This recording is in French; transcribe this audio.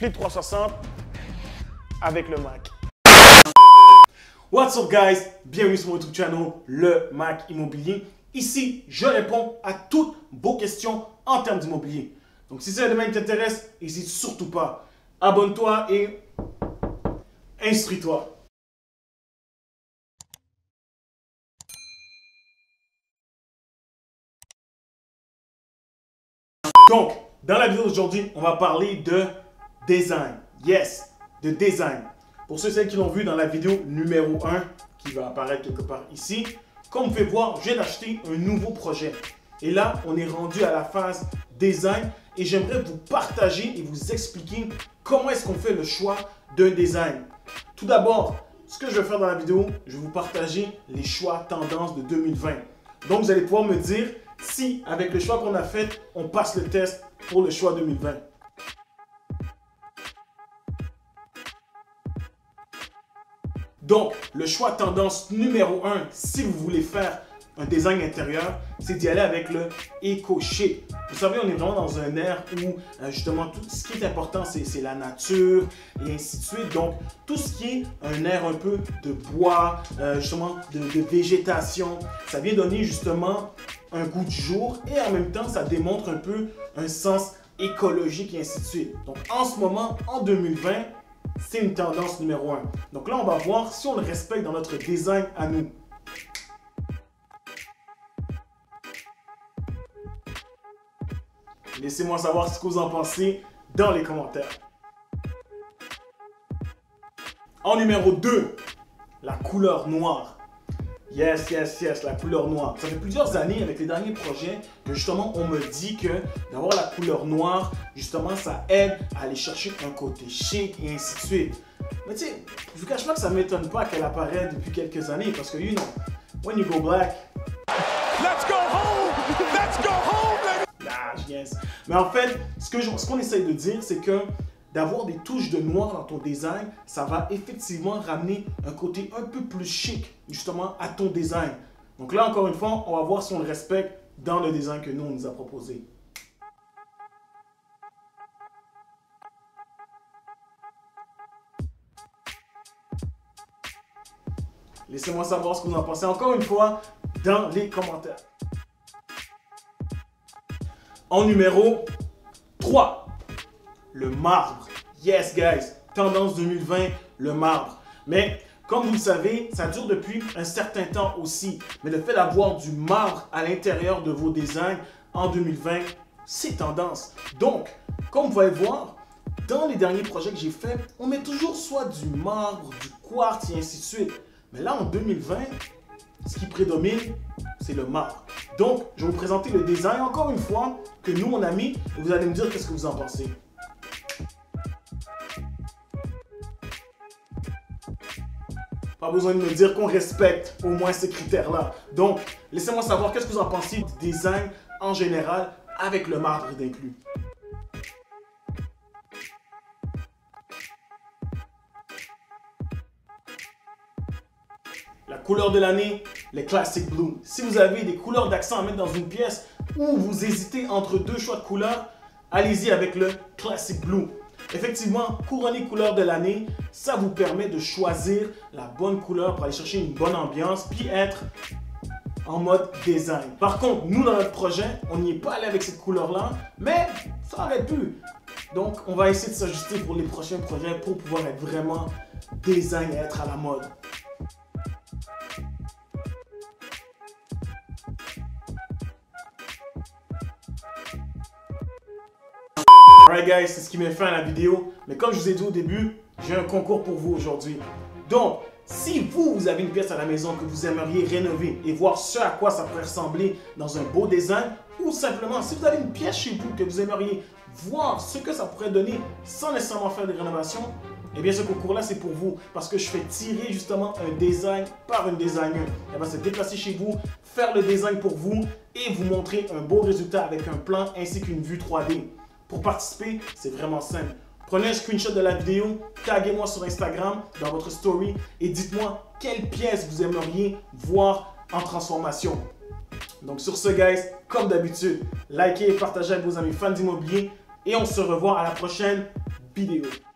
Flip 360 avec le Mac. What's up guys? Bienvenue sur mon YouTube channel, le Mac Immobilier. Ici, je réponds à toutes vos questions en termes d'immobilier. Donc si c'est un domaine qui t'intéresse, n'hésite surtout pas. Abonne-toi et instruis-toi. Donc, dans la vidéo d'aujourd'hui, on va parler de design. Yes, de design. Pour ceux et celles qui l'ont vu dans la vidéo numéro 1, qui va apparaître quelque part ici, comme vous pouvez voir, je viens d'acheter un nouveau projet. Et là, on est rendu à la phase design et j'aimerais vous partager et vous expliquer comment est-ce qu'on fait le choix d'un design. Tout d'abord, ce que je vais faire dans la vidéo, je vais vous partager les choix tendances de 2020. Donc, vous allez pouvoir me dire si, avec le choix qu'on a fait, on passe le test pour le choix 2020. Donc, le choix tendance numéro 1, si vous voulez faire un design intérieur, c'est d'y aller avec le éco-chic. Vous savez, on est vraiment dans un air où, justement, tout ce qui est important, c'est la nature et ainsi de suite. Donc, tout ce qui est un air un peu de bois, justement, de végétation, ça vient donner, justement, un goût du jour et en même temps, ça démontre un peu un sens écologique et ainsi de suite. Donc, en ce moment, en 2020, c'est une tendance numéro 1. Donc là, on va voir si on le respecte dans notre design à nous. Laissez-moi savoir ce que vous en pensez dans les commentaires. En numéro 2, la couleur noire. Yes, yes, yes, la couleur noire. Ça fait plusieurs années avec les derniers projets que justement on me dit que d'avoir la couleur noire, justement ça aide à aller chercher un côté chic et ainsi de suite. Mais tu sais, je vous cache pas que ça m'étonne pas qu'elle apparaît depuis quelques années parce que, you know, when you go black, let's go home! Let's go home, baby! Nah, yes. Mais en fait, ce qu'on essaye de dire, c'est que d'avoir des touches de noir dans ton design, ça va effectivement ramener un côté un peu plus chic, justement, à ton design. Donc là, encore une fois, on va voir si on le respecte dans le design que nous, on nous a proposé. Laissez-moi savoir ce que vous en pensez, encore une fois, dans les commentaires. En numéro 3, le marbre. Yes, guys, tendance 2020, le marbre. Mais comme vous le savez, ça dure depuis un certain temps aussi. Mais le fait d'avoir du marbre à l'intérieur de vos designs en 2020, c'est tendance. Donc, comme vous pouvez voir, dans les derniers projets que j'ai faits, on met toujours soit du marbre, du quartz et ainsi de suite. Mais là, en 2020, ce qui prédomine, c'est le marbre. Donc, je vais vous présenter le design, encore une fois, que nous, on a mis. Et vous allez me dire qu'est-ce que vous en pensez. Pas besoin de me dire qu'on respecte au moins ces critères-là. Donc, laissez-moi savoir qu'est-ce que vous en pensez du design en général avec le marbre inclus. La couleur de l'année, les Classic Blue. Si vous avez des couleurs d'accent à mettre dans une pièce ou vous hésitez entre deux choix de couleurs, allez-y avec le Classic Blue. Effectivement, couronner couleur de l'année, ça vous permet de choisir la bonne couleur pour aller chercher une bonne ambiance puis être en mode design. Par contre, nous dans notre projet, on n'y est pas allé avec cette couleur-là, mais ça aurait pu. Donc, on va essayer de s'ajuster pour les prochains projets pour pouvoir être vraiment design et être à la mode. Alright guys, c'est ce qui met fin à la vidéo. Mais comme je vous ai dit au début, j'ai un concours pour vous aujourd'hui. Donc, si vous avez une pièce à la maison que vous aimeriez rénover et voir ce à quoi ça pourrait ressembler dans un beau design, ou simplement, si vous avez une pièce chez vous que vous aimeriez voir ce que ça pourrait donner sans nécessairement faire des rénovations, eh bien ce concours-là, c'est pour vous. Parce que je fais tirer justement un design par une designer. Elle va se déplacer chez vous, faire le design pour vous et vous montrer un beau résultat avec un plan ainsi qu'une vue 3D. Pour participer, c'est vraiment simple. Prenez un screenshot de la vidéo, taguez-moi sur Instagram dans votre story et dites-moi quelle pièce vous aimeriez voir en transformation. Donc sur ce, guys, comme d'habitude, likez et partagez avec vos amis fans d'immobilier et on se revoit à la prochaine. vidéo.